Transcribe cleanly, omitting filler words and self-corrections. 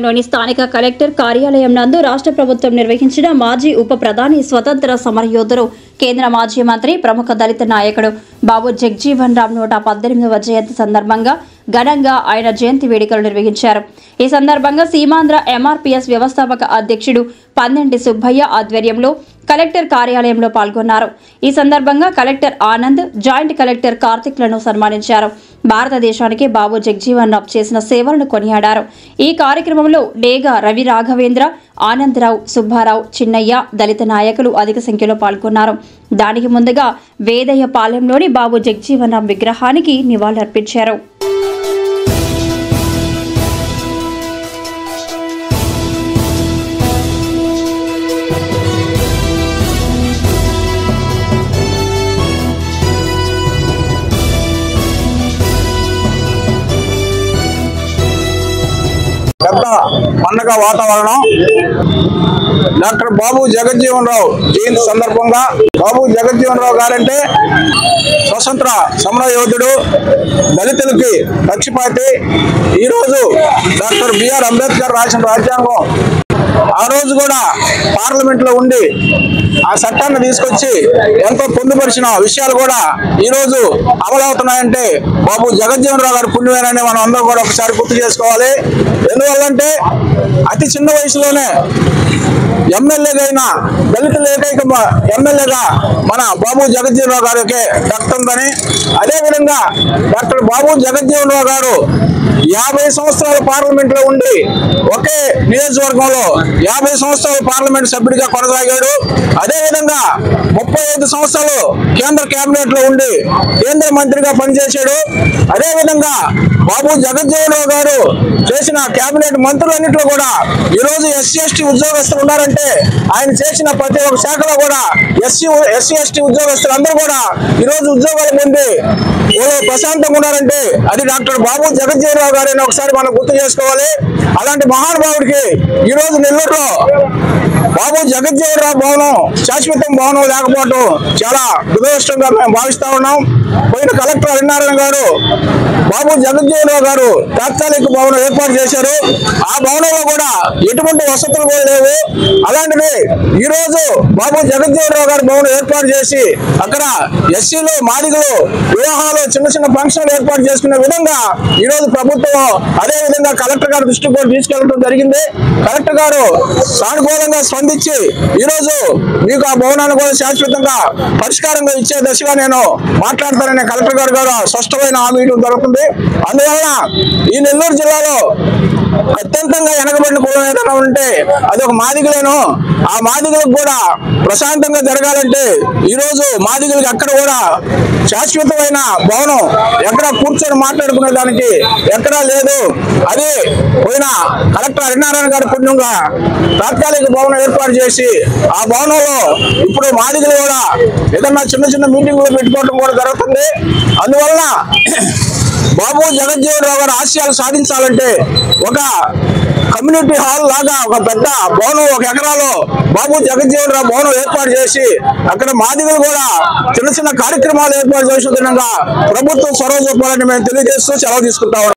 పాలెంలోని స్థానిక కలెక్టర్ కార్యాలయం నందు రాష్ట్ర ప్రభుత్వం నిర్వహించిన మాజీ ఉప ప్రధాని స్వతంత్ర సమరయోధుడు కేంద్ర మాజీ మంత్రి ప్రముఖ దళిత నాయకుడు బాబు జగజీవన్ రామ్ 118వ జయంతి సందర్భంగా ఘనంగా ఆయన జయంతి వేడుకలు నిర్వహించారు। ఈ సందర్భంగా సీమాంధ్ర ఎంఆర్పీఎస్ వ్యవస్థాపక అధ్యక్షుడు పందంటి సుబ్బయ్య ఆధ్వర్యంలో కలెక్టర్ కార్యాలయంలో పాల్గొన్నారు। ఈ సందర్భంగా కలెక్టర్ ఆనంద్, జాయింట్ కలెక్టర్ కార్తిక్లను సన్మానించారు। భారతదేశానికి బాబు జగజీవన్ రామ్ చేసిన సేవలను కొనియాడారు। ఈ కార్యక్రమంలో డేగా రవి రాఘవేంద్ర, ఆనందరావు, సుబ్బారావు, చిన్నయ్య, దళిత నాయకులు అధిక సంఖ్యలో పాల్గొన్నారు। దానికి ముందుగా వేదయ్య పాలెంలోని బాబు జగజీవన్ రామ్ విగ్రహానికి నివాళులర్పించారు। పెద్ద పండగ వాతావరణం డాక్టర్ బాబు జగజీవన్ రామ్ జయంతి సందర్భంగా బాబు జగజీవన్ రామ్ గారంటే స్వతంత్ర సమర యోధుడు, దళితులకి పక్షపాతి। ఈరోజు డాక్టర్ బిఆర్ అంబేద్కర్ రాసిన రాజ్యాంగం ఆ రోజు కూడా పార్లమెంట్ లో ఉండి ఆ చట్టాన్ని తీసుకొచ్చి ఎంతో పొందుపరిచిన విషయాలు కూడా ఈ రోజు అమలవుతున్నాయంటే బాబు జగజీవన్ రామ్ గారి పుణ్యమేనని మనం అందరూ కూడా ఒకసారి గుర్తు చేసుకోవాలి। ఎందువల్లంటే అతి చిన్న వయసులోనే ఎమ్మెల్యేగా అయిన దళితుల ఏకైక ఎమ్మెల్యేగా మన బాబు జగజీవన్ రామ్ గారికి దక్కుతుందని, అదేవిధంగా డాక్టర్ బాబు జగజీవన్ రామ్ గారు 50 సంవత్సరాలు పార్లమెంట్ లో ఉండి ఒకే నియోజకవర్గంలో 50 సంవత్సరాలు పార్లమెంట్ సభ్యుడిగా కొనసాగాడు। అదేవిధంగా 35 సంవత్సరాలు కేంద్ర కేబినెట్ లో ఉండి కేంద్ర మంత్రిగా పనిచేశాడు। అదేవిధంగా బాబు జగజీవన్ రామ్ గారు చేసిన కేబినెట్ మంత్రులన్నింటిలో కూడా ఈరోజు ఎస్సీ ఎస్టీ ఉద్యోగస్తులు ఉన్నారంటే ఆయన చేసిన ప్రతి ఒక్క శాఖలో కూడా ఎస్సీ ఎస్టీ ఉద్యోగస్తులు అందరూ కూడా ఈరోజు ఉద్యోగాలు పొంది ప్రశాంతంగా ఉన్నారంటే అది డాక్టర్ బాబు జగజీవన్ రామ్ గారిని ఒకసారి మనం గుర్తు చేసుకోవాలి। అలాంటి మహానుభావుడికి ఈరోజు నెల్లూరులో బాబు జగజీవన్ రామ్ భవనం శాశ్వతం భవనం లేకపోవడం చాలా దురదృష్టంగా మేము భావిస్తా ఉన్నాం। పోయిన కలెక్టర్ హరినారాయణ గారు బాబు జగజీవన్ రామ్ గారు తాత్కాలిక భవనం ఏర్పాటు చేశారు। ఆ భవనంలో కూడా ఎటువంటి వసతులు కూడా లేవు। అలాంటిది ఈ రోజు బాబు జగజీవన్ రామ్ గారి భవనం ఏర్పాటు చేసి అక్కడ ఎస్సీలు, మాదిగలు వివాహాలు, చిన్న చిన్న ఫంక్షన్లు ఏర్పాటు చేసుకునే విధంగా ఈ రోజు ప్రభుత్వం అదే విధంగా కలెక్టర్ గారి దృష్టికి కూడా తీసుకెళ్లడం జరిగింది। కలెక్టర్ గారు సానుకూలంగా స్పందించి ఈ రోజు మీకు ఆ భవనాన్ని కూడా శాశ్వతంగా పరిష్కారంగా ఇచ్చే దశగా నేను మాట్లాడతానని కలెక్టర్ గారు కూడా స్పష్టమైన హామీ ఇవ్వడం జరుగుతుంది। అందువలన ఈ నెల్లూరు జిల్లాలో అత్యంతంగా వెనకబడిన కులం ఏదైనా ఉంటే అది ఒక మాదిగలేను। ఆ మాదిగలకు కూడా ప్రశాంతంగా జరగాలంటే ఈ రోజు మాదిగలకు ఎక్కడ కూడా శాశ్వతమైన భవనం ఎక్కడ కూర్చొని మాట్లాడుకునే దానికి ఎక్కడా లేదు। అది పోయిన కలెక్టర్ హరినారాయణ గారి పుణ్యంగా తాత్కాలిక భవనం ఏర్పాటు చేసి ఆ భవనంలో ఇప్పుడు మాదిగలు కూడా ఏదన్నా చిన్న చిన్న మీటింగ్లు పెట్టుకోవడం కూడా జరుగుతుంది। అందువలన బాబు జగజీవన్ రామ్ గారి ఆశయాలు సాధించాలంటే ఒక కమ్యూనిటీ హాల్ లాగా ఒక పెద్ద భవనం 1 ఎకరాలో బాబు జగజీవన్ రామ్ భవనం ఏర్పాటు చేసి అక్కడ మాదిగలు కూడా చిన్న చిన్న కార్యక్రమాలు ఏర్పాటు చేసే విధంగా ప్రభుత్వం చొరవ చూపాలని మేము తెలియజేస్తూ సెలవు తీసుకుంటాం।